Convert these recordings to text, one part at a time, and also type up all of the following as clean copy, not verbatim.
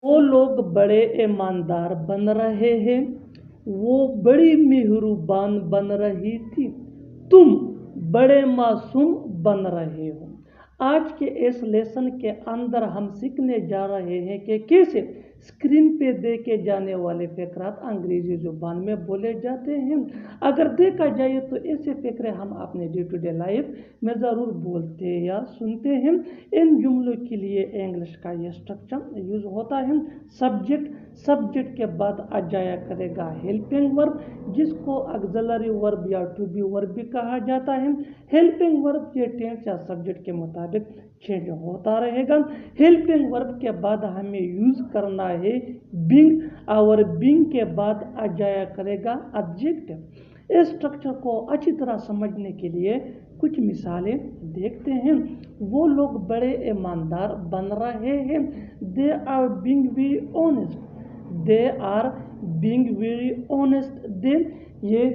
वो लोग बड़े ईमानदार बन रहे हैं, वो बड़ी मेहरबान बन रही थी, तुम बड़े मासूम बन रहे हो। आज के इस लेसन के अंदर हम सीखने जा रहे हैं कि कैसे स्क्रीन पे देखे जाने वाले फ़िक्रात अंग्रेजी ज़ुबान में बोले जाते हैं। अगर देखा जाए तो ऐसे फ़िक्रे हम अपने डे टू डे लाइफ में ज़रूर बोलते या सुनते हैं। इन जुमलों के लिए इंग्लिश का ये स्ट्रक्चर यूज़ होता है। सब्जेक्ट के बाद आ जाया करेगा हेल्पिंग वर्ब, जिसको ऑक्सिलरी वर्ब या टू बी वर्ब भी कहा जाता है। हेल्पिंग वर्ब के टेंस या सब्जेक्ट के मुताबिक चेंज होता रहेगा। हेल्पिंग वर्ब के बाद हमें यूज करना है बीइंग, और बीइंग के बाद आ जाया करेगा एडजेक्टिव। इस स्ट्रक्चर को अच्छी तरह समझने के लिए कुछ मिसालें देखते हैं। वो लोग बड़े ईमानदार बन रहे हैं, they are being very honest, they are being very honest. दे ये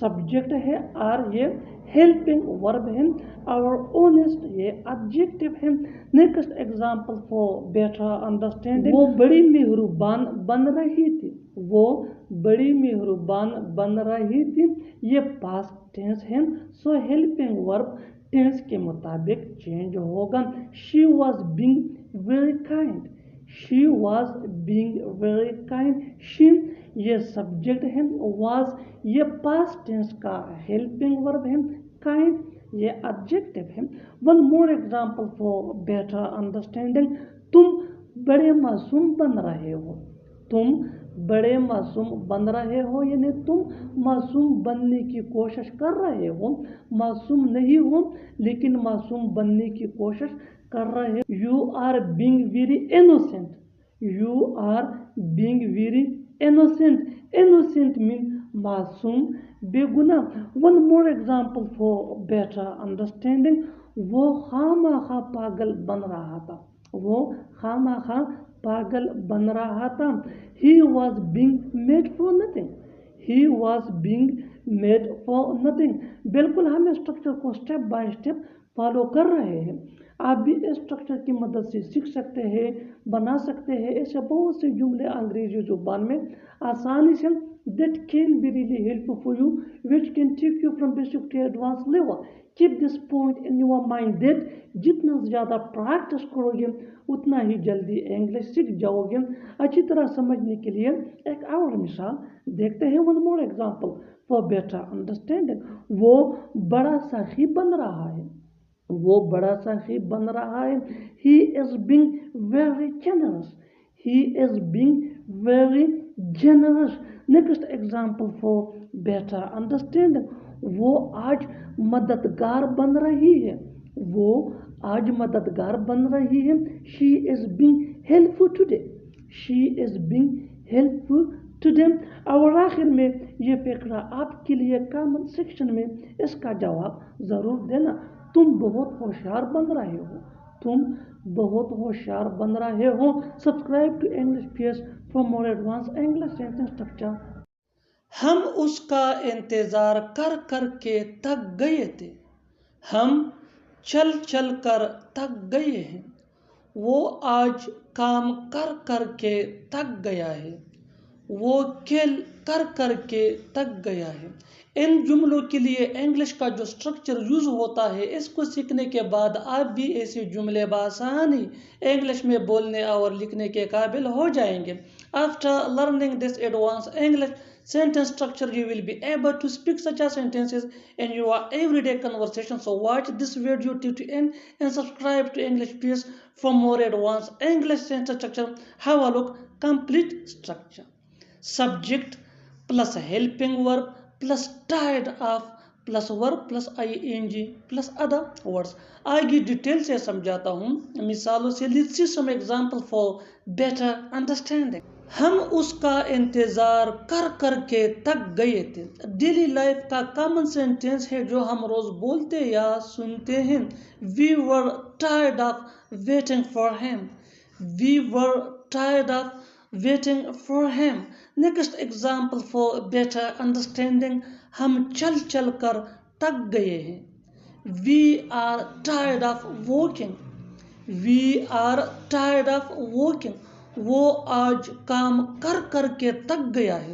सब्जेक्ट है, आर ये हेल्पिंग वर्ब है, और ऑनेस्ट ये एडजेक्टिव है। Next example for better understanding, वो बड़ी मेहरबान बन रही थी, वो बड़ी मेहरबान बन रही थी, ये पास्ट टेंस है, सो हेल्पिंग वर्ब टेंस के मुताबिक चेंज होगा। She was being very kind, she was being very kind. She ये सब्जेक्ट है, वॉज ये पास्ट टेंस का हेल्पिंग वर्ब है, काइंड ये एडजेक्टिव है। One more example for better understanding, तुम बड़े मासूम बन रहे हो, तुम बड़े मासूम बन रहे हो, यानी तुम मासूम बनने की कोशिश कर रहे हो, मासूम नहीं हो लेकिन मासूम बनने की कोशिश कर रहे हो। You are being very innocent, you are being very innocent, innocent mean मासूम, बेगुनाह। One more example for better understanding, वो खामखा पागल बन रहा था, वो खामखा पागल बन रहा था। He was being made for nothing, he was being made for nothing. बिल्कुल हम स्ट्रक्चर को स्टेप बाय स्टेप फॉलो कर रहे हैं। आप भी इस स्ट्रक्चर की मदद से सीख सकते हैं, बना सकते हैं ऐसे बहुत से जुमले अंग्रेजी जुबान में आसानी से, that can be really helpful for you, which can take you from basic to advanced level. Keep this point in your mind that जितना ज़्यादा प्रैक्टिस करोगे उतना ही जल्दी इंग्लिश सीख जाओगे। अच्छी तरह समझने के लिए एक और मिसाल देखते हैं। One more example for better understanding, वो बड़ा साखी बन रहा है, वो बड़ा साखी बन रहा है। He is being very generous, he is being very generous. Next example for better understanding, वो आज मददगार बन रही है, वो आज मददगार बन रही है। She is being helpful today, she is being helpful today. और आखिर में ये फिक्रा आपके लिए कमेंट सेक्शन में इसका जवाब ज़रूर देना। तुम बहुत होशियार बन रहे हो, तुम बहुत होशियार बन रहे हो। Subscribe to English PS for more advance English sentence structure. हम उसका इंतजार कर कर के थक गए थे, हम चल चल कर थक गए हैं, वो आज काम कर कर के थक गया है, वो खेल कर कर के थक गया है। इन जुमलों के लिए इंग्लिश का जो स्ट्रक्चर यूज होता है, इसको सीखने के बाद आप भी ऐसे जुमले बआसानी इंग्लिश में बोलने और लिखने के काबिल हो जाएंगे। After learning this advance English sentence structure, you will be able to speak such as sentences in your everyday conversation. So watch this video till to end and subscribe to English Peers for more advanced English sentence structure. Have a look. Complete structure: subject plus helping verb plus tied of plus verb plus ing plus other words. आगे detail से समझाता हूँ मिसालों से। Let's see some example for better understanding. हम उसका इंतज़ार कर कर के थक गए थे, डेली लाइफ का कॉमन सेंटेंस है जो हम रोज़ बोलते या सुनते हैं। We were tired of waiting for him, we were tired of waiting for him. Next example for better understanding, हम चल चल कर थक गए हैं। We are tired of walking, we are tired of walking, وہ آج کام کر کر کے تک گیا ہے.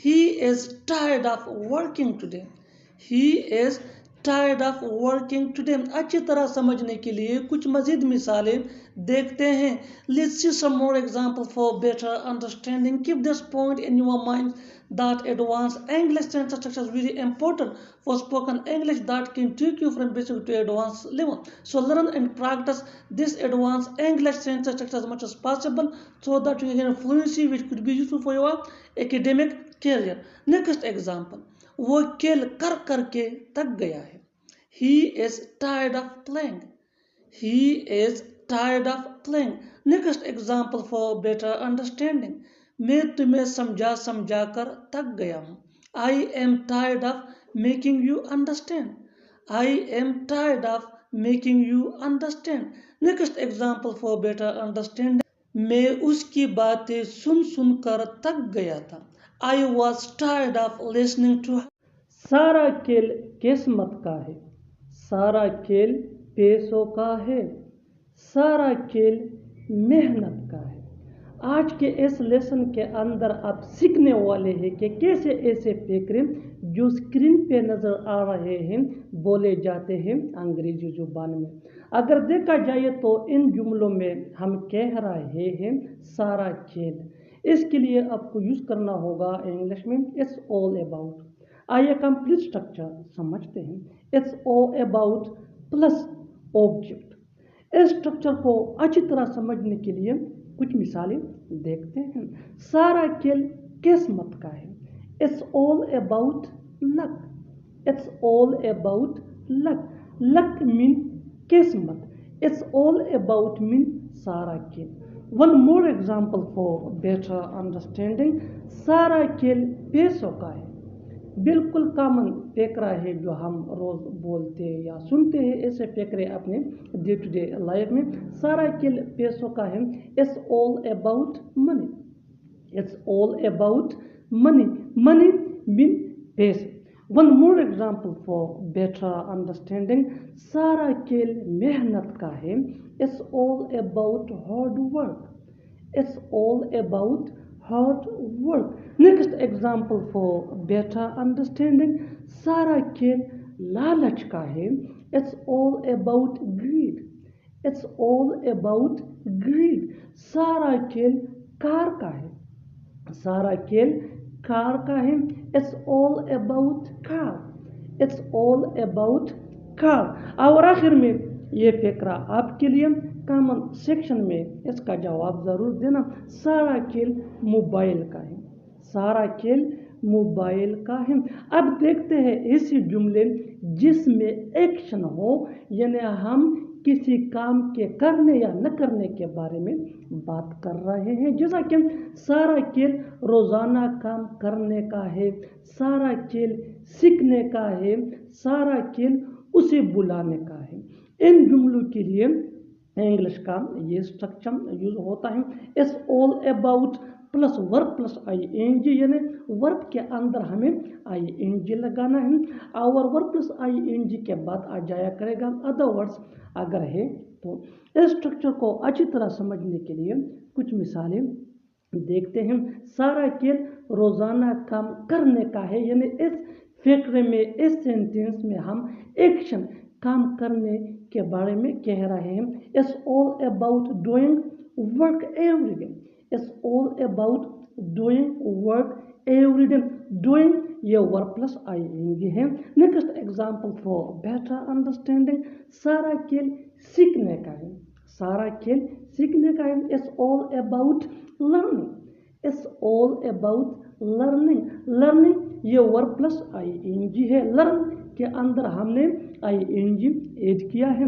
He is tired of working today. He is tired of working today. اچھی طرح سمجھنے کے لیے کچھ مزید مثالیں دیکھتے ہیں. Let's see some more examples for better understanding. Keep this point in your mind that advanced English sentence structure is very important for spoken English that can take you from basic to advanced level. So learn and practice this advanced English sentence structure as much as possible so that you gain fluency which could be useful for your academic career. Next example. وہ کھیل کر کر کے تک گیا ہے. He is tired of playing. He is tired of playing. Next example for better understanding. میں تمہیں سمجھا کر تک گیا ہوں. I am tired of making you understand. I am tired of making you understand. Next example for better understanding. میں اس کی باتیں سن کر تک گیا تھا. I was tired of listening to her. سارا کھیل قسمت کا ہے. سارا کھیل پیسوں کا ہے. سارا کھیل محنت کا ہے. آج کے اس لیسن کے اندر آپ سیکھنے والے ہیں کہ کیسے ایسے فقرے جو اسکرین پہ نظر آ رہے ہیں بولے جاتے ہیں انگریزی زبان میں. اگر دیکھا جائے تو ان جملوں میں ہم کہہ رہے ہیں سارا کھیل. اس کے لیے آپ کو یوز کرنا ہوگا انگلش میں اٹس آل اباؤٹ. آئیے کمپلیٹ اسٹرکچر سمجھتے ہیں. It's all about plus object. اس اسٹرکچر کو اچھی طرح سمجھنے کے لیے کچھ مثالیں دیکھتے ہیں. سارا کھیل قسمت کا ہے. It's all about luck. It's all about luck. Luck mean قسمت. اٹس آل اباؤٹ مین سارا کھیل. One more example for better understanding. سارا کھیل پیسوں کا ہے. بالکل کامن فقرہ ہے جو ہم روز بولتے یا سنتے ہیں ایسے فقرے اپنے ڈے ٹو ڈے لائف میں. سارا کھیل پیسوں کا ہے. It's all about money. It's all about money. Money mean پیسے. One more example for better understanding. سارا کھیل محنت کا ہے. It's all about hard work. It's all about hard work. Next example for better understanding. سارا کھیل لالچ کا ہے. It's all about greed. It's all about greed. سارا کھیل کار کا ہے. سارا کھیل کار کا ہے. It's all about car. It's all about car. اور آخر میں یہ فقرہ آپ کے لیے کامن سیکشن میں اس کا جواب ضرور دینا. سارا کھیل موبائل کا ہے. سارا کھیل موبائل کا ہے. اب دیکھتے ہیں ایسے جملے جس میں ایکشن ہو یعنی ہم کسی کام کے کرنے یا نہ کرنے کے بارے میں بات کر رہے ہیں. جیسا کہ سارا کھیل روزانہ کام کرنے کا ہے. سارا کھیل سیکھنے کا ہے. سارا کھیل اسے بلانے کا ہے. ان جملوں کے لیے انگلش کا یہ اسٹرکچر یوز ہوتا ہے. It's all about plus verb plus I N G یعنی ورب کے اندر ہمیں آئی این جی لگانا ہے اور ورب پلس آئی این جی کے بعد آ جایا کرے گا ادر ورڈس اگر ہے تو. اس اسٹرکچر کو اچھی طرح سمجھنے کے لیے کچھ مثالیں دیکھتے ہیں. سارا کھیل روزانہ کام کرنے کا ہے یعنی اس فقرے میں اس سینٹینس میں ہم ایکشن کام کرنے کے بارے میں کہہ رہے ہیں. It's all about doing work every day. It's all about doing work every day. Doing یہ verb plus ing ہے. Next example for better understanding. سارا کھیل سیکھنے کا ہے. سارا کھیل سیکھنے کا ہے. It's all about learning. It's all about learning. Learning یہ verb plus ing ہے. Learn کے اندر ہم نے آئی این جی ایڈ کیا ہے.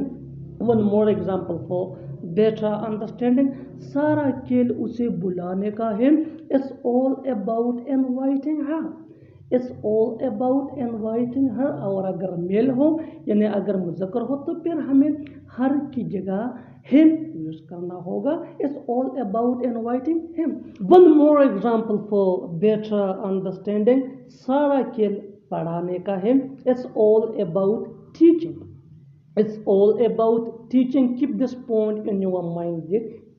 One more example for better understanding. سارا کھیل اسے بلانے کا ہے. It's all about inviting her. It's all about inviting her. اور اگر میل ہو یعنی اگر مذکر ہو تو پھر ہمیں ہر کی جگہ ہم یوز کرنا ہوگا. اٹس آل اباؤٹ انوائٹنگ ہم. One more example for better understanding. سارا کھیل پڑھانے کا ہے. It's all about teaching. It's all about teaching. Keep this point in your mind.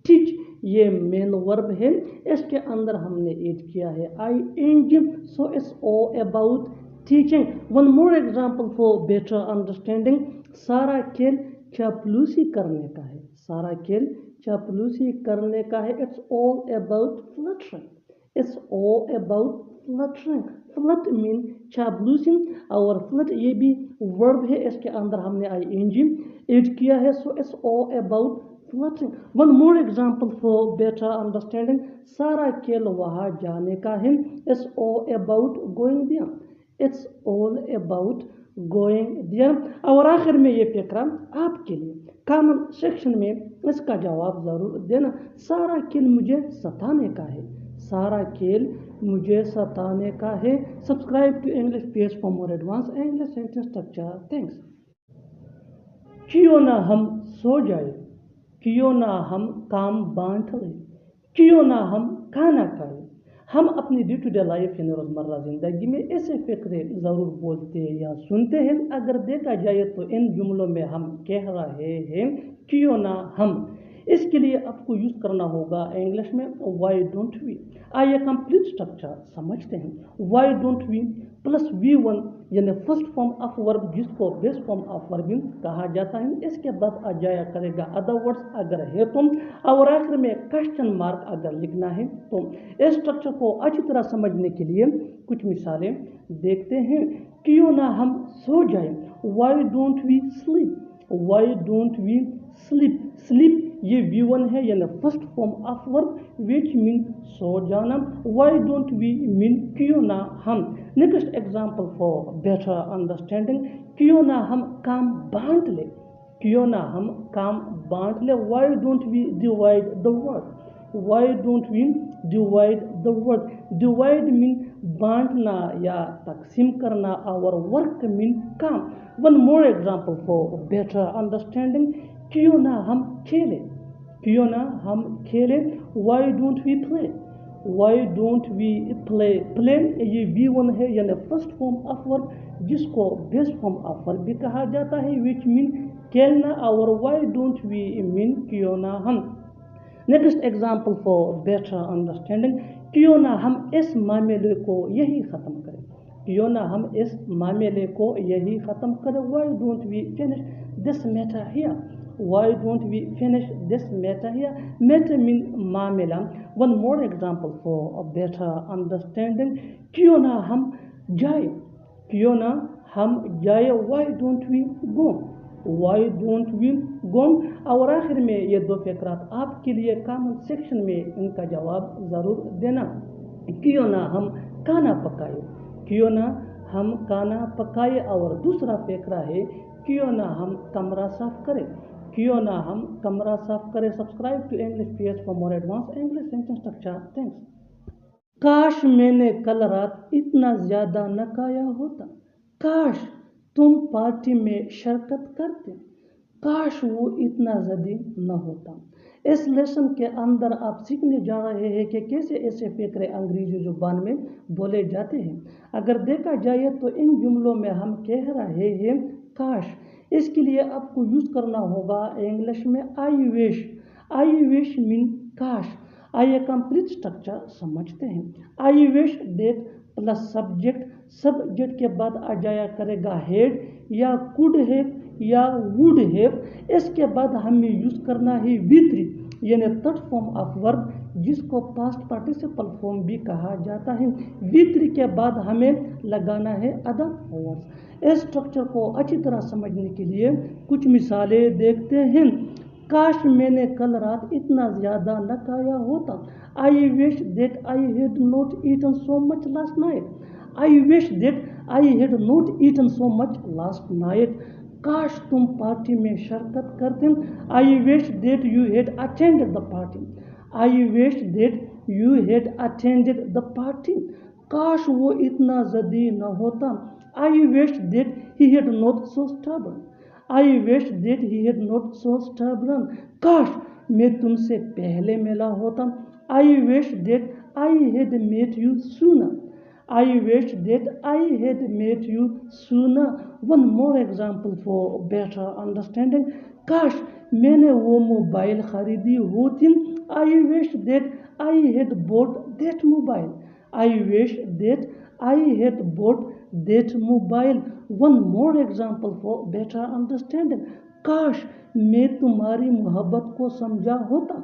Teach ये मेन वर्ब है, इसके अंदर हमने ऐड किया है ing, so it's all about teaching. One more example for better understanding. सारा खेल चापलूसी करने का है, सारा खेल चापलूसी करने का है. It's all about fluttering. It's all about fluttering. Flut mean चापलूसी और flut ये भी वर्ब है, इसके अंदर हमने ing ऐड किया है. So it's all about fluttering. One more example for better understanding. सारा खेल वहाँ जाने का है. It's all about going there. It's all about going there. और आखिर में ये फिक्रा आपके लिए, कमेंट सेक्शन में इसका जवाब ज़रूर देना. सारा खेल मुझे सताने का है, सारा खेल मुझे सताने का है. Subscribe to English page for more advance English sentence structure. Thanks. क्यों ना हम सो जाए, क्यों ना हम काम बांट लें, क्यों ना हम खाना खाएं. हम अपनी डे टू डे लाइफ यानी रोज़मर्रा ज़िंदगी में ऐसे फ़िक्रे ज़रूर बोलते या सुनते हैं. अगर देखा जाए तो इन जुमलों में हम कह रहे हैं क्यों ना हम. इसके लिए आपको यूज़ करना होगा इंग्लिश में वाई डोंट वी. आइए कंप्लीट स्ट्रक्चर समझते हैं. Why don't we plus V1 यानी फर्स्ट फॉर्म ऑफ वर्ब, जिसको बेस फॉर्म ऑफ वर्ब कहा जाता है. इसके बाद आ जाया करेगा अदर वर्ड्स अगर है तो, और आखिर में क्वेश्चन मार्क अगर लिखना है तो. इस स्ट्रक्चर को अच्छी तरह समझने के लिए कुछ मिसालें देखते हैं. क्यों ना हम सो जाए, why don't we sleep, why don't we sleep. Sleep ये V1 है यानी first form of verb which mean सो जाना. वाई डोंट वी मीन क्यों ना हम. Next example for better understanding. क्यों ना हम काम बांट ले, क्यों ना हम काम बांट ले. Why don't we divide the work, why don't we divide the work. Divide mean बांटना या तकसीम करना और वर्क मीन काम. One more example for better understanding. क्यों ना हम खेलें, क्यों ना हम खेलें. Why don't we play, why don't we play. Play ये V1 है यानी फर्स्ट फॉर्म ऑफ वर्ब, जिसको बेस फॉर्म ऑफ वर्ब भी कहा जाता है विच मीन खेलना. और वाई डोंट वी मीन क्यों ना हम. Next example for better understanding. क्यों ना हम इस मामले को यही ख़त्म करें, क्यों ना हम इस मामले को यही ख़त्म करें. Why don't we finish this matter here, why don't we finish this matter here. Matter mean मामला. One more example for better understanding. क्यों ना हम जाए, क्यों ना हम जाए. Why don't we go, why don't we go. और आखिर में ये दो फिक्रात आपके लिए, कमेंट सेक्शन में इनका जवाब ज़रूर देना. क्यों ना हम खाना पकाए, क्यों ना हम खाना पकाए. और दूसरा फिक्रा है क्यों ना हम कमरा साफ करें, क्यों ना हम कमरा साफ करें. Subscribe to English page for more advance English sentence structure. Thanks. काश मैंने कल रात इतना ज़्यादा न खाया होता, काश तुम पार्टी में शिरकत करते, काश वो इतना जदी न होता. इस लेसन के अंदर आप सीखने जा रहे हैं कि कैसे ऐसे फिक्रे अंग्रेजी ज़ुबान में बोले जाते हैं. अगर देखा जाए तो इन जुमलों में हम कह रहे हैं काश. इसके लिए आपको यूज़ करना होगा इंग्लिश में I wish. I wish mean काश. आइए कंप्लीट स्ट्रक्चर समझते हैं. I wish that plus subject, subject के बाद आ जाया करेगा हेड या कुड हैव या वुड हैव. इसके बाद हमें यूज़ करना है V3 यानी थर्ड फॉर्म ऑफ वर्ब, जिसको पास्ट पार्टिसिपल फॉर्म भी कहा जाता है. V3 के बाद हमें लगाना है अदर वर्ड्स. इस स्ट्रक्चर को अच्छी तरह समझने के लिए कुछ मिसालें देखते हैं. काश मैंने कल रात इतना ज़्यादा न खाया होता. I wish that I had not eaten so much last night. I wish that I had not eaten so much last night. काश तुम पार्टी में शिरकत करते. I wish that you had attended the party. I wish that you had attended the party. काश वो इतना जदी न होता. I wish that he had not so stubborn. I wish that he had not so stubborn. काश मैं तुमसे पहले मिला होता. I wish that I had met you sooner. I wish that I had met you sooner. One more example for better understanding. काश मैंने वो mobile खरीदी होती. I wish that I had bought that mobile. I wish that I had bought that mobile. One more example for better understanding. काश मैं तुम्हारी मोहब्बत को समझा होता.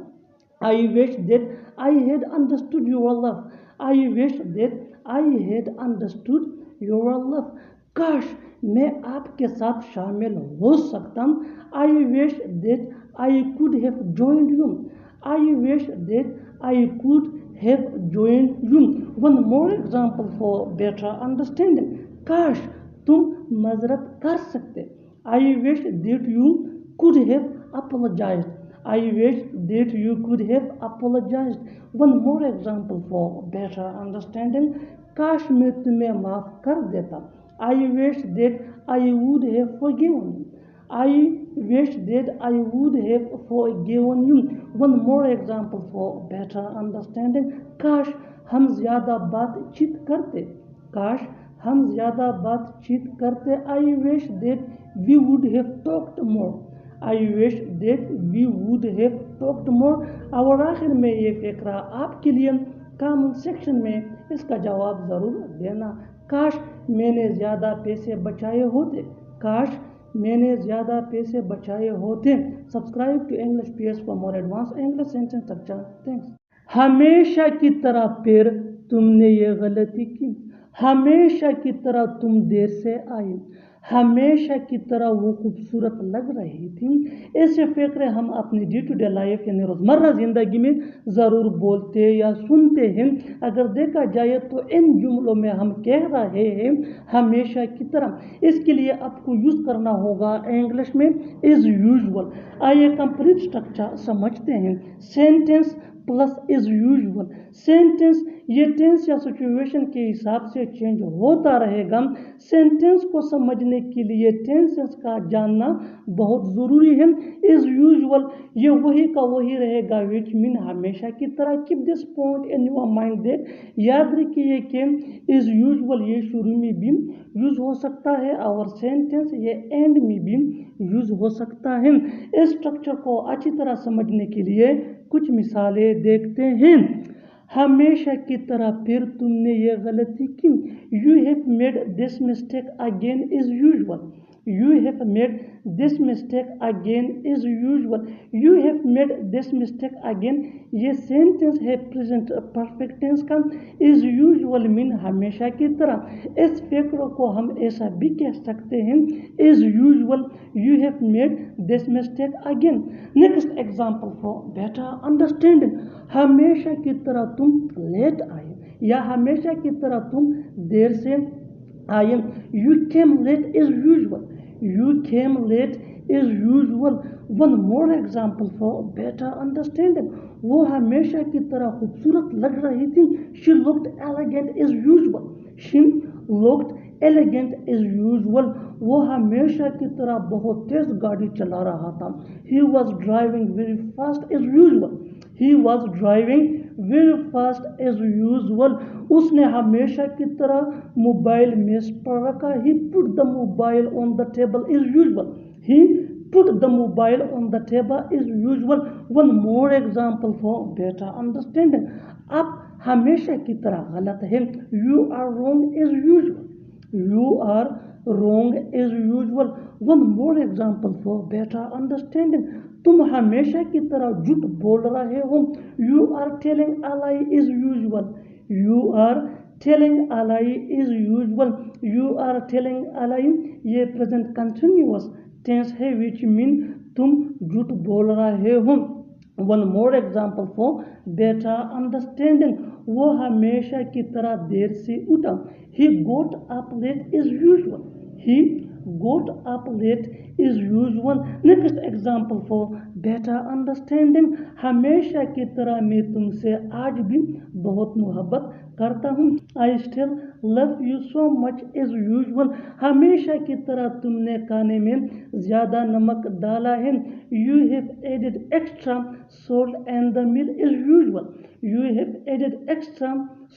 I wish that I had understood your love. I wish that I had understood your love. काश मैं आपके साथ शामिल हो सकता. I wish that I could have joined you. I wish that I could have joined you. One more example for better understanding. काश तुम मजरत कर सकते. I wish that you could have apologized. I wish that you could have apologized. One more example for better understanding. काश मैं तुम्हें माफ कर देता. I wish that I would have forgiven you. I wish that I would have forgiven you. One more example for better understanding. काश हम ज़्यादा बातचीत करते. काश हम ज़्यादा बातचीत करते. I wish that we would have talked more. I wish that we would have talked more. और आखिर में ये फ़िक्रा आपके लिए कमेंट सेक्शन में इसका जवाब ज़रूर देना. काश मैंने ज़्यादा पैसे बचाए होते. काश मैंने ज़्यादा पैसे बचाए होते. Subscribe to English PS for more advance English sentence structure. Thanks. हमेशा की तरह फिर तुमने ये गलती की. हमेशा की तरह तुम देर से आई. हमेशा की तरह वो खूबसूरत लग रही थी. ऐसे फ़िक्रे हम अपनी डे टू डे लाइफ यानी रोज़मर्रा ज़िंदगी में ज़रूर बोलते या सुनते हैं. अगर देखा जाए तो इन जुमलों में हम कह रहे हैं हमेशा की तरह. इसके लिए आपको यूज़ करना होगा इंग्लिश में इज़ यूजुअल. आइए कंप्लीट स्ट्रक्चर समझते हैं. Sentence plus is usual. Sentence ये टेंस या सिचुएशन के हिसाब से चेंज होता रहेगा. सेंटेंस को समझने के लिए टेंसेस का जानना बहुत ज़रूरी है. इज़ यूजुअल ये वही का वही रहेगा विच मीन हमेशा की तरह. Keep this point in your mind that याद रखिए कि इज़ यूजुअल ये शुरू में भी यूज़ हो सकता है और सेंटेंस ये एंड में भी यूज़ हो सकता है. इस स्ट्रक्चर को अच्छी तरह समझने के लिए कुछ मिसालें देखते हैं. हमेशा की तरह फिर तुमने ये गलती की. You have made this mistake again is usual. You have made this mistake again is usual. You have made this mistake again ये सेंटेंस है प्रेजेंट परफेक्ट टेंस का. इज़ यूजुअल मीन हमेशा की तरह. इस फिक्र को हम ऐसा भी कह सकते हैं is usual you have made this mistake again. Next example for better understanding. हमेशा की तरह तुम लेट आए या हमेशा की तरह तुम देर से आए. You came late as usual. You came late is usual. One more example for better understanding. वो हमेशा की तरह खूबसूरत लग रही थी. She looked elegant is usual. She looked elegant is usual. वो हमेशा की तरह बहुत तेज गाड़ी चला रहा था. He was driving very fast is usual. He was driving very fast as usual. उसने हमेशा की तरह मोबाइल मेज पर रखा. He put the mobile on the table is usual. He put the mobile on the table is usual. One more example for better understanding. आप हमेशा की तरह गलत हैं. You are wrong as usual. You are wrong as usual. One more example for better understanding. तुम हमेशा की तरह झूठ बोल रहे हो. You are telling a lie is usual. You are telling a lie is usual. You are telling a lie ये present continuous tense है which mean तुम झूठ बोल रहे हो. One more example for better understanding. वो हमेशा की तरह देर से उठा. He got up late is usual. He got up late is usual. Next example for better understanding. हमेशा की तरह मैं तुमसे आज भी बहुत मोहब्बत करता हूँ. I still love you so much as usual. हमेशा की तरह तुमने खाने में ज़्यादा नमक डाला है. You have added extra salt and the meal as usual. You have added extra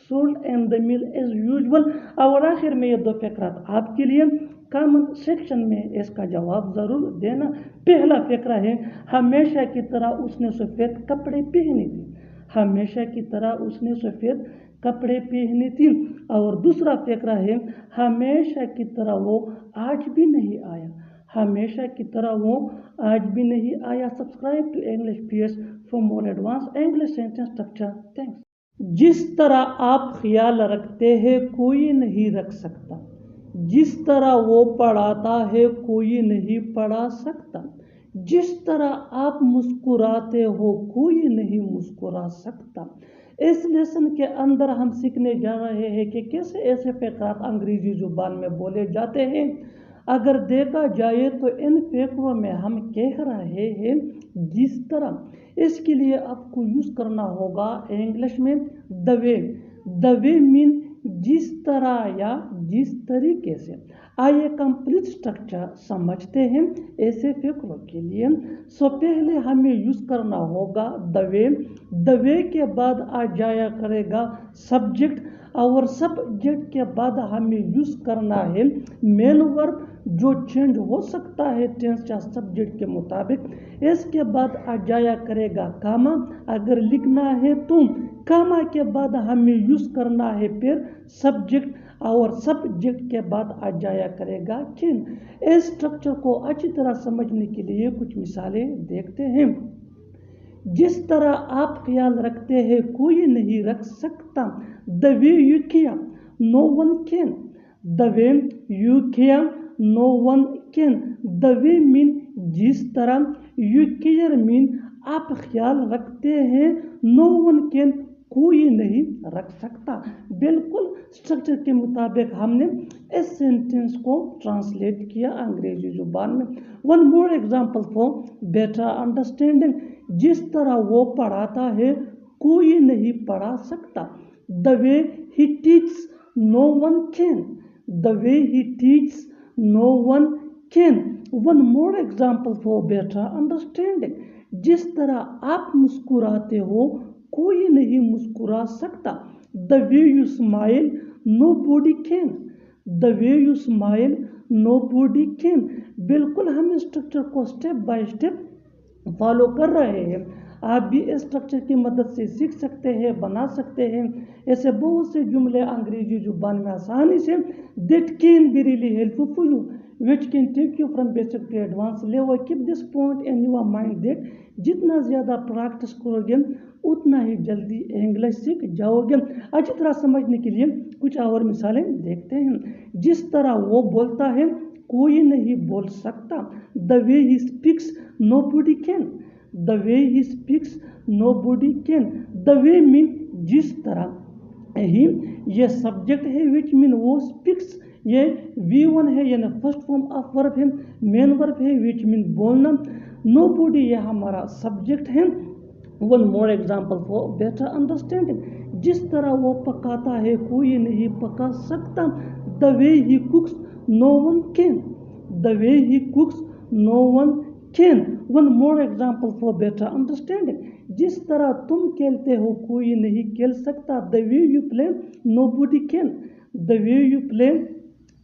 salt and the meal as usual. और आखिर में ये दो फ़करात आपके लिए. कमेंट सेक्शन में इसका जवाब ज़रूर देना. पहला फ़करा है हमेशा की तरह उसने सफ़ेद कपड़े पहने थे. हमेशा की तरह उसने सफ़ेद कपड़े पहने थे. और दूसरा फ़करा है हमेशा की तरह वो आज भी नहीं आया. हमेशा की तरह वो आज भी नहीं आया. Subscribe to English PS for more advance English sentence structure. Thanks. जिस तरह आप ख्याल रखते हैं कोई नहीं रख सकता. जिस तरह वो पढ़ाता है कोई नहीं पढ़ा सकता. जिस तरह आप मुस्कुराते हो कोई नहीं मुस्कुरा सकता. इस लेसन के अंदर हम सीखने जा रहे हैं कि कैसे ऐसे फ़करात अंग्रेजी ज़ुबान में बोले जाते हैं. अगर देखा जाए तो इन फ़करों में हम कह रहे हैं जिस तरह. इसके लिए आपको यूज़ करना होगा इंग्लिश में the way. The way mean जिस तरह या जिस तरीके से. आइए कंप्लीट स्ट्रक्चर समझते हैं ऐसे फ़करों के लिए. सो पहले हमें यूज़ करना होगा द वे. द वे के बाद आ जाया करेगा सब्जेक्ट और सब्जेक्ट के बाद हमें यूज़ करना है मेन वर्ब जो चेंज हो सकता है टेंस या सब्जेक्ट के मुताबिक. इसके बाद आ जाया करेगा कामा अगर लिखना है तो. कामा के बाद हमें यूज़ करना है फिर सब्जेक्ट और सब्जेक्ट के बाद आ जाया करेगा कैन. इस स्ट्रक्चर को अच्छी तरह समझने के लिए कुछ मिसालें देखते हैं. जिस तरह आप ख्याल रखते हैं कोई नहीं रख सकता. The way you care no one can. The way you care no one can. The way mean जिस तरह. यू केयर मीन आप ख्याल रखते हैं. नो वन कैन कोई नहीं रख सकता. बिल्कुल स्ट्रक्चर के मुताबिक हमने इस सेंटेंस को ट्रांसलेट किया अंग्रेजी ज़ुबान में. One more example for better understanding. जिस तरह वो पढ़ाता है कोई नहीं पढ़ा सकता. The way he teaches no one can. The way he teaches no one can. One more example for better understanding. जिस तरह आप मुस्कुराते हो कोई नहीं मुस्कुरा सकता. The way you smile nobody can. The way you smile nobody can. बिल्कुल हम स्ट्रक्चर को स्टेप बाय स्टेप फॉलो कर रहे हैं. आप भी इस स्ट्रक्चर की मदद से सीख सकते हैं, बना सकते हैं. ऐसे बहुत से जुमले अंग्रेजी ज़ुबान में आसानी से that can be really helpful for you which can take you from basic to advanced level. Keep this point in your mind that जितना ज़्यादा प्रैक्टिस करोगे उतना ही जल्दी इंग्लिश सीख जाओगे. अच्छी तरह समझने के लिए कुछ और मिसालें देखते हैं. जिस तरह वो बोलता है कोई नहीं बोल सकता. The way he speaks nobody can. The way he speaks nobody can. The way mean जिस तरह ही ये सब्जेक्ट है विच मीन वो स्पीक्स ये V1 है यानी फर्स्ट फॉर्म ऑफ वर्ब है. मेन वर्ब है विच मीन बोलना. नो बॉडी ये हमारा सब्जेक्ट है. One more example for better understanding. जिस तरह वो पकाता है कोई नहीं पका सकता. The way he cooks no one can. The way he cooks no one can. One more example for better understanding. जिस तरह तुम खेलते हो कोई नहीं खेल सकता. The way you play nobody can. The way you play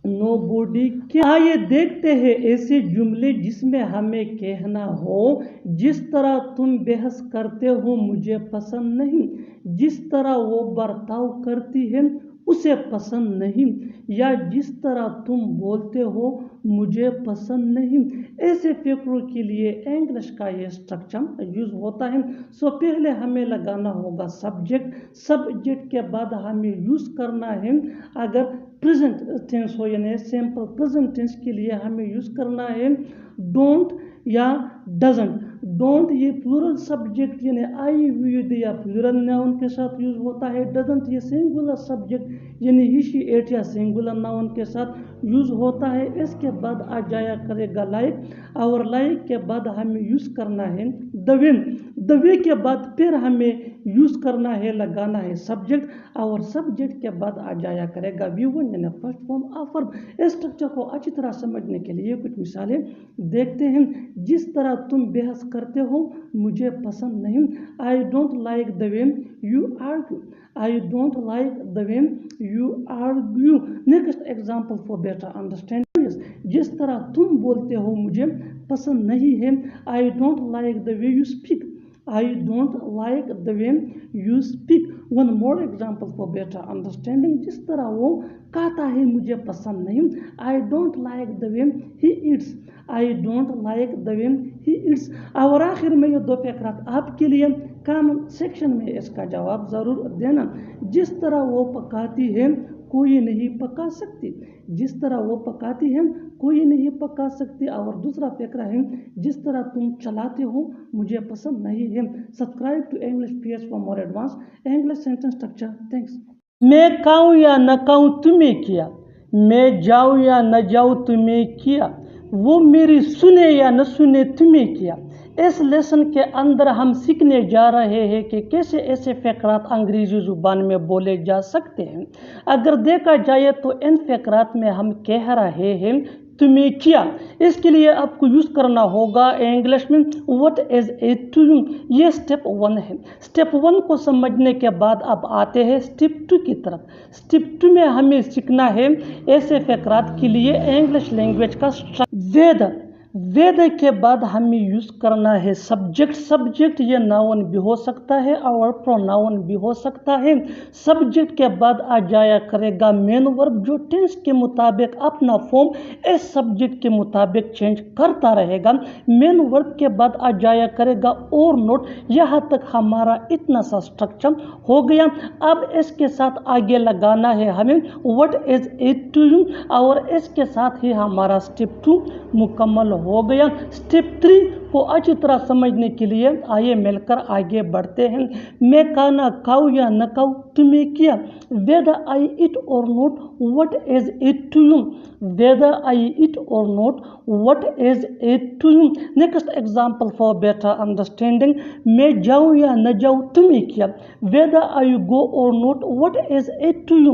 nobody can. आइए देखते हैं ऐसे जुमले जिसमें हमें कहना हो जिस तरह तुम बहस करते हो मुझे पसंद नहीं. जिस तरह वो बर्ताव करती है उसे पसंद नहीं. या जिस तरह तुम बोलते हो मुझे पसंद नहीं. ऐसे फ़करों के लिए इंग्लिश का ये स्ट्रक्चर यूज़ होता है. सो पहले हमें लगाना होगा सब्जेक्ट. सब्जेक्ट के बाद हमें यूज़ करना है अगर प्रेजेंट टेंस हो यानी सिंपल प्रेजेंट टेंस के लिए हमें यूज़ करना है डोंट या डजंट. डोंट ये प्लूरल सब्जेक्ट यानी आई विद या प्लूरल नाउन के साथ यूज होता है। डजंट ये सिंगुलर सब्जेक्ट यानी ही शी इट या सिंगुलर नाउन के साथ यूज होता है। इसके बाद आ जाया करेगा लाइक और लाइक के बाद हमें यूज करना है द वे के बाद फिर हमें यूज करना है लगाना है सब्जेक्ट और सब्जेक्ट के बाद आ जाया करेगा V1 यानी फर्स्ट फॉर्म ऑफ वर्ब। इस स्ट्रक्चर को अच्छी तरह समझने के लिए कुछ मिसालें देखते हैं। जिस तरह तुम बहस करते हो मुझे पसंद नहीं। I don't like the way you argue. I don't like the way you argue. Next example for better understanding, जिस तरह तुम बोलते हो मुझे पसंद नहीं है। I don't like the way you speak. I don't like the way you speak. One more example for better understanding, जिस तरह वो कहता है मुझे पसंद नहीं। I don't like the way he eats. I don't like the way he eats. और आखिर में ये दो फकरात आपके लिए कमेंट सेक्शन में इसका जवाब ज़रूर देना। जिस तरह वो पकाती है कोई नहीं पका सकती। जिस तरह वो पकाती है कोई नहीं पका सकती। और दूसरा फकरा है जिस तरह तुम चलाते हो मुझे पसंद नहीं है। Subscribe to English PS for more advance English sentence structure. Thanks. मैं खाऊं या न खाऊं तुम्हें किया। मैं जाऊं या न जाऊं तुम्हें किया। वो मेरी सुने या न सुने तुम्हें किया। इस लेसन के अंदर हम सीखने जा रहे हैं कि कैसे ऐसे फकरात अंग्रेजी ज़ुबान में बोले जा सकते हैं। अगर देखा जाए तो इन फकरात में हम कह रहे हैं तुम्हें किया, इसके लिए आपको यूज़ करना होगा इंग्लिश में what is it to you. ये स्टेप 1 है। स्टेप 1 को समझने के बाद अब आते हैं स्टेप 2 की तरफ। स्टेप 2 में हमें सीखना है ऐसे फकरात के लिए इंग्लिश लैंग्वेज का वेद के बाद हमें यूज़ करना है सब्जेक्ट ये नाउन भी हो सकता है और प्रोनाउन भी हो सकता है। सब्जेक्ट के बाद आ जाया करेगा मेन वर्ब जो टेंस के मुताबिक अपना फॉर्म इस सब्जेक्ट के मुताबिक चेंज करता रहेगा। मेन वर्ब के बाद आ जाया करेगा और नोट। यहाँ तक हमारा इतना सा स्ट्रक्चर हो गया। अब इसके साथ आगे लगाना है हमें what is it to you और इसके साथ ही हमारा स्टेप 2 मुकम्मल हो गया। स्टेप 3 को अच्छी तरह समझने के लिए आइए मिलकर आगे बढ़ते हैं। मैं खाना खाऊं या न खाऊं तुम्हें किया। Whether I eat or not what is it to you. Whether I eat or not what is it to you. Next example for better understanding, मैं जाऊं या न जाऊं तुम्हें किया। Whether I go or not what is it to you.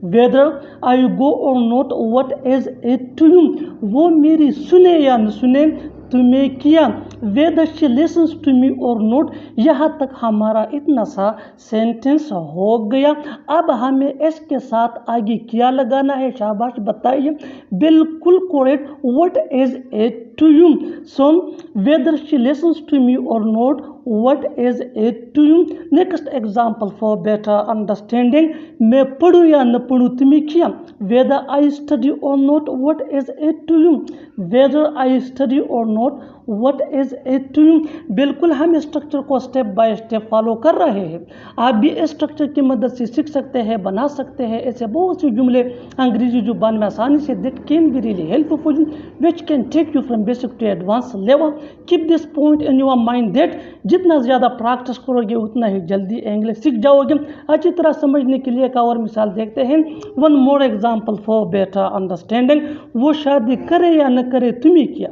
Whether I go or not what is it to you. वो मेरी सुने या न सुने तुम्हें किया। Whether she listens to me or not. यहाँ तक हमारा इतना सा सेंटेंस हो गया। अब हमें इसके साथ आगे क्या लगाना है, शाबाश बताइए। बिल्कुल correct, what is it to you. So whether she listens to me or not what is it to you. Next example for better understanding, मैं पढ़ूँ या न पढ़ूँ तुम्हें किया। Whether I study or not what is it to you. Whether I study or not what is it to you. बिल्कुल हम structure को स्टेप बाय स्टेप फॉलो कर रहे हैं। आप भी इस स्ट्रक्चर की मदद से सीख सकते हैं, बना सकते हैं ऐसे बहुत से जुमले अंग्रेजी जुबान में आसानी से that can be really helpful for you which can take you from basic to advance level. Keep this point in your mind that जितना ज़्यादा प्रैक्टिस करोगे उतना ही जल्दी इंग्लिश सीख जाओगे। अच्छी तरह समझने के लिए एक और मिसाल देखते हैं। One more example for better understanding, वो शादी करे या न करे तुम्हें किया।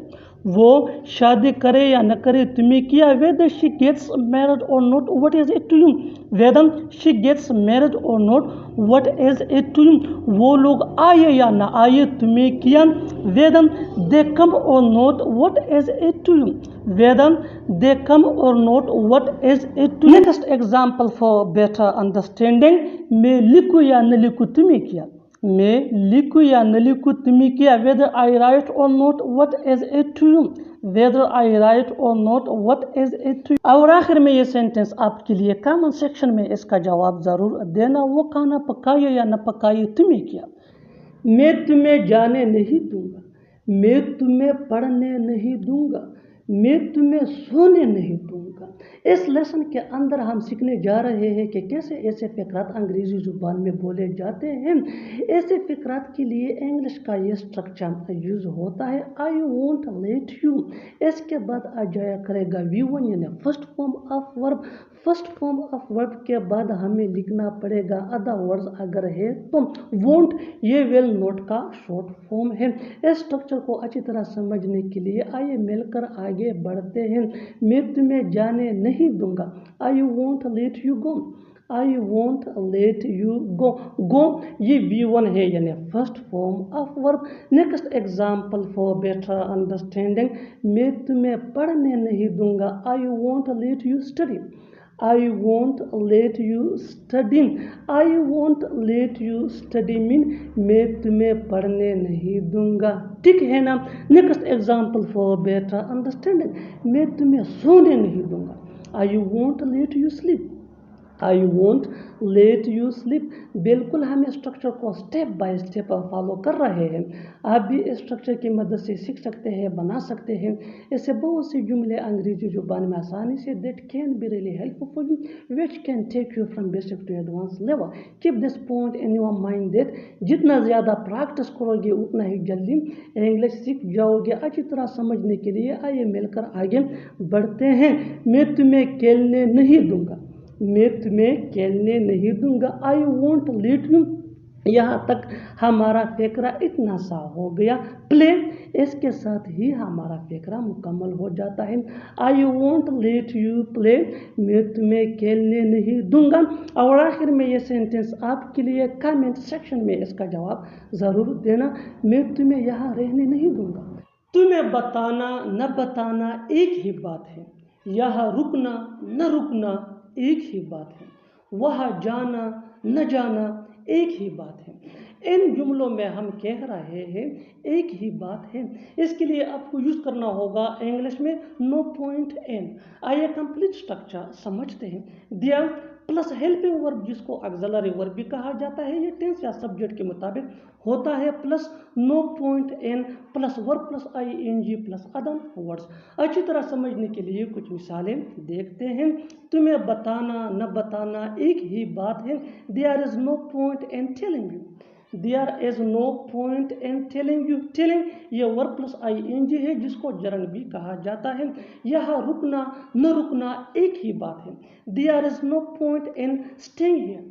वो शादी करे या न करे तुम्हें किया। Whether she gets married or not what is it to you. Whether she gets married or not what is it to you. वो लोग आए या न आए तुम्हें किया। Weather they come or not what is it to you. Whether they come or not what is it to. Next example for better understanding, मैं लिखूँ या न लिखूँ तुम्हें किया। मैं लिखूँ या न लिखूँ तुम्हें किया। Whether I write or not what is it to you. Whether I write or not what is it to you. और आखिर में ये सेंटेंस आपके लिए कमेंट सेक्शन में इसका जवाब ज़रूर देना। वो खाना पकाइए या न पकाइए तुम्हें किया। मैं तुम्हें जाने नहीं दूंगा। मैं तुम्हें पढ़ने नहीं दूंगा। मैं तुम्हें सोने नहीं दूंगा। इस लेसन के अंदर हम सीखने जा रहे हैं कि कैसे ऐसे फ़िक्रात अंग्रेज़ी ज़ुबान में बोले जाते हैं। ऐसे फ़िक्रात के लिए इंग्लिश का ये स्ट्रक्चर यूज़ होता है, आई वोंट लेट यू। इसके बाद आ जाया करेगा V1 यानी first form of verb. First form of verb के बाद हमें लिखना पड़ेगा अदर वर्ड्स अगर है तो। वोंट ये विल नॉट का शॉर्ट फॉर्म है। इस स्ट्रक्चर को अच्छी तरह समझने के लिए आइए मिलकर आगे बढ़ते हैं। मैं तुम्हें जाने नहीं दूंगा, I won't let you go. I won't let you go. Go ये V1 है यानी first form of verb. Next example for better understanding, मैं तुम्हें पढ़ने नहीं दूंगा, I won't let you study. I won't let you study. I won't let you study mean मैं तुम्हें पढ़ने नहीं दूंगा, ठीक है ना। Next example for better understanding, मैं तुम्हें सोने नहीं दूंगा, I won't let you sleep. I won't let you sleep. बिल्कुल हम स्ट्रक्चर को स्टेप बाय स्टेप फॉलो कर रहे हैं। आप भी इस स्ट्रक्चर की मदद से सीख सकते हैं, बना सकते हैं। इससे बहुत सी जुमले अंग्रेजी जुबान में आसानी से that can be really helpful which can take you from basic to advance level. Keep this point in your mind that जितना ज़्यादा प्रैक्टिस करोगे उतना ही जल्दी इंग्लिश सीख जाओगे। अच्छी तरह समझने के लिए आइए मिलकर आगे बढ़ते हैं। मैं तुम्हें खेलने नहीं दूंगा, मैं तुम्हें खेलने नहीं दूंगा, आई वोंट लेट यू। यहाँ तक हमारा फ़िक्रा इतना सा हो गया। प्ले इसके साथ ही हमारा फ़िक्रा मुकम्मल हो जाता है। आई वोंट लेट यू प्ले, मैं तुम्हें खेलने नहीं दूंगा। और आखिर में ये सेंटेंस आपके लिए कमेंट सेक्शन में इसका जवाब ज़रूर देना। मैं तुम्हें यहाँ रहने नहीं दूंगा। तुम्हें बताना न बताना एक ही बात है, यहाँ रुकना न रुकना एक ही बात है, वहाँ जाना न जाना एक ही बात है। इन जुमलों में हम कह रहे हैं एक ही बात है। इसके लिए आपको यूज़ करना होगा इंग्लिश में नो पॉइंट एन। आइए कंप्लीट स्ट्रक्चर समझते हैं। दिया प्लस हेल्पिंग वर्ब जिसको ऑक्सिलरी वर्ब भी कहा जाता है, ये टेंस या सब्जेक्ट के मुताबिक होता है, plus no point in plus verb plus ING plus other words. अच्छी तरह समझने के लिए कुछ मिसालें देखते हैं। तुम्हें बताना न बताना एक ही बात है, there is no point in telling you. There is no point in telling you. Telling ये वर्ब प्लस ING है जिसको जरंग भी कहा जाता है। यहाँ रुकना न रुकना एक ही बात है, there is no point in staying here.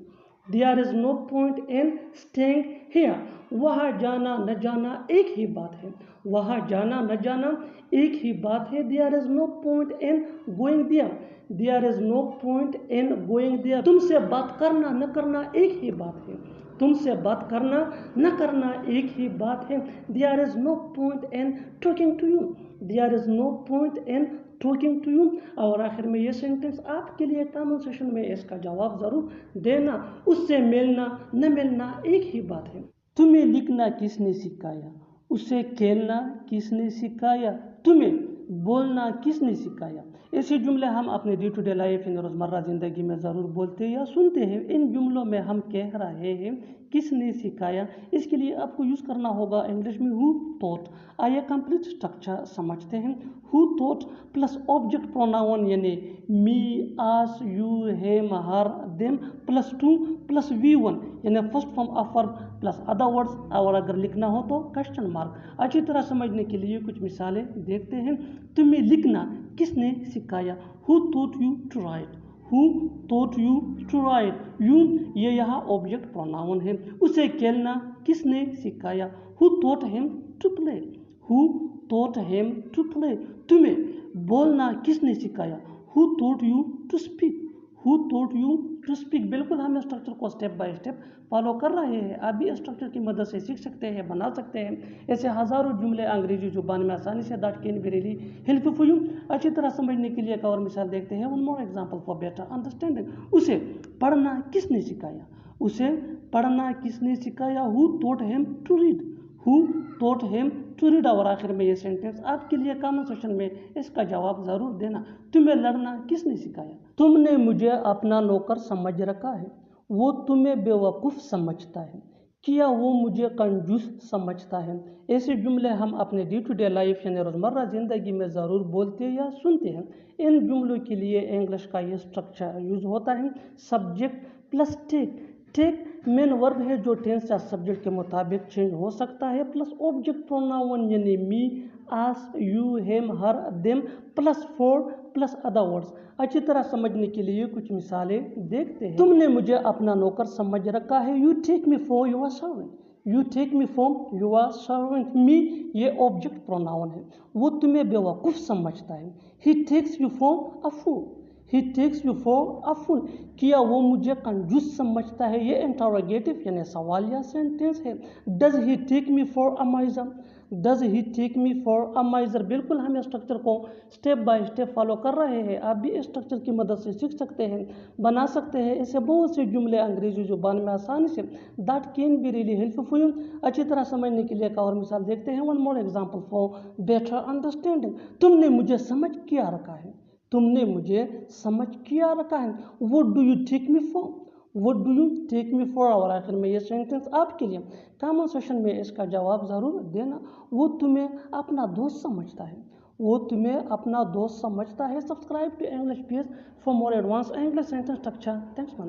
There is no point in staying here. वहाँ जाना न जाना एक ही बात है, वहाँ जाना न जाना एक ही बात है, there is no point in going there. There is no point in going there. तुमसे बात करना न करना एक ही बात है, तुमसे बात करना न करना एक ही बात है, there is no point in talking to you. There is no point in talking to you. और आखिर में ये सेंटेंस आपके लिए कमेंट सेक्शन में इसका जवाब ज़रूर देना। उससे मिलना न मिलना एक ही बात है। तुम्हें लिखना किसने सिखाया, उसे खेलना किसने सिखाया, तुम्हें बोलना किसने सिखाया। ऐसे जुमले हम अपने डे टू डे लाइफ इन रोज़मर्रा ज़िंदगी में ज़रूर बोलते हैं या सुनते हैं। इन जुमलों में हम कह रहे हैं किसने सिखाया। इसके लिए आपको यूज़ करना होगा इंग्लिश में हु टॉट। आइए कंप्लीट स्ट्रक्चर समझते हैं। Who taught plus object pronoun यानी me us you him her them plus to plus V1 यानी first form of verb plus other words. और अगर लिखना हो तो क्वेश्चन मार्क। अच्छी तरह समझने के लिए कुछ मिसालें देखते हैं। तुम्हें लिखना किसने सिखाया, who taught you to write. Who taught you to write. You ये यहाँ ऑब्जेक्ट प्रोनाउन है। उसे खेलना किसने सिखाया, who taught him to play. Who taught him to play. तुम्हें बोलना किसने सिखाया, who taught you to speak. Who taught you to speak. बिल्कुल हम स्ट्रक्चर को स्टेप बाय स्टेप फॉलो कर रहे हैं। आप भी स्ट्रक्चर की मदद से सीख सकते हैं, बना सकते हैं। ऐसे हज़ारों जुमले अंग्रेजी जुबान में आसानी से that can be really helpful you. अच्छी तरह समझने के लिए एक और मिसाल देखते हैं। One more example for better understanding. उसे पढ़ना किसने सिखाया, उसे पढ़ना किसने सिखाया, who taught him to read. Who taught him to read. और आखिर में ये सेंटेंस आपके लिए कमेंट सेक्शन में इसका जवाब ज़रूर देना। तुम्हें लड़ना किसने सिखाया, तुमने मुझे अपना नौकर समझ रखा है, वो तुम्हें बेवकूफ़ समझता है, क्या वो मुझे कंजूस समझता है। ऐसे जुमले हम अपने डे टू डे लाइफ यानी रोज़मर्रा ज़िंदगी में ज़रूर बोलते या सुनते हैं। इन जुमलों के लिए इंग्लिश का ये स्ट्रक्चर यूज़ होता है, subject plus take. Take main verb है जो टेंस या सब्जेक्ट के मुताबिक चेंज हो सकता है, प्लस ऑब्जेक्ट प्रोनाउन यानी me, us, you, him, her, them, plus for, plus other words. अच्छी तरह समझने के लिए कुछ मिसालें देखते हैं। तुमने मुझे अपना नौकर समझ रखा है। You take me for your servant. You take me for your servant. Me ये ऑब्जेक्ट प्रोनाउन है। वो तुम्हें बेवकूफ़ समझता है। He takes you for a fool. He takes you for a fool. क्या वो मुझे कंजूस समझता है। ये इंटरोगेटिव यानी सवालिया सेंटेंस है। Does he take me for a miser. Does he take me for a miser. बिल्कुल हम स्ट्रक्चर को स्टेप बाय स्टेप फॉलो कर रहे हैं। आप भी स्ट्रक्चर की मदद से सीख सकते हैं, बना सकते हैं। ऐसे बहुत से जुमले अंग्रेजी जुबान में आसानी से that can be really helpful for you. अच्छी तरह समझने के लिए एक और मिसाल देखते हैं। One more example for better understanding. तुमने मुझे समझ किया रखा है। तुमने मुझे समझ किया रखा है। What do you take me for. What do you take me for. और आखिर में ये सेंटेंस आपके लिए। कमेंट सेक्शन में इसका जवाब ज़रूर देना। वो तुम्हें अपना दोस्त समझता है। वो तुम्हें अपना दोस्त समझता है। Subscribe to English page for more advance English sentence structure. Thanks for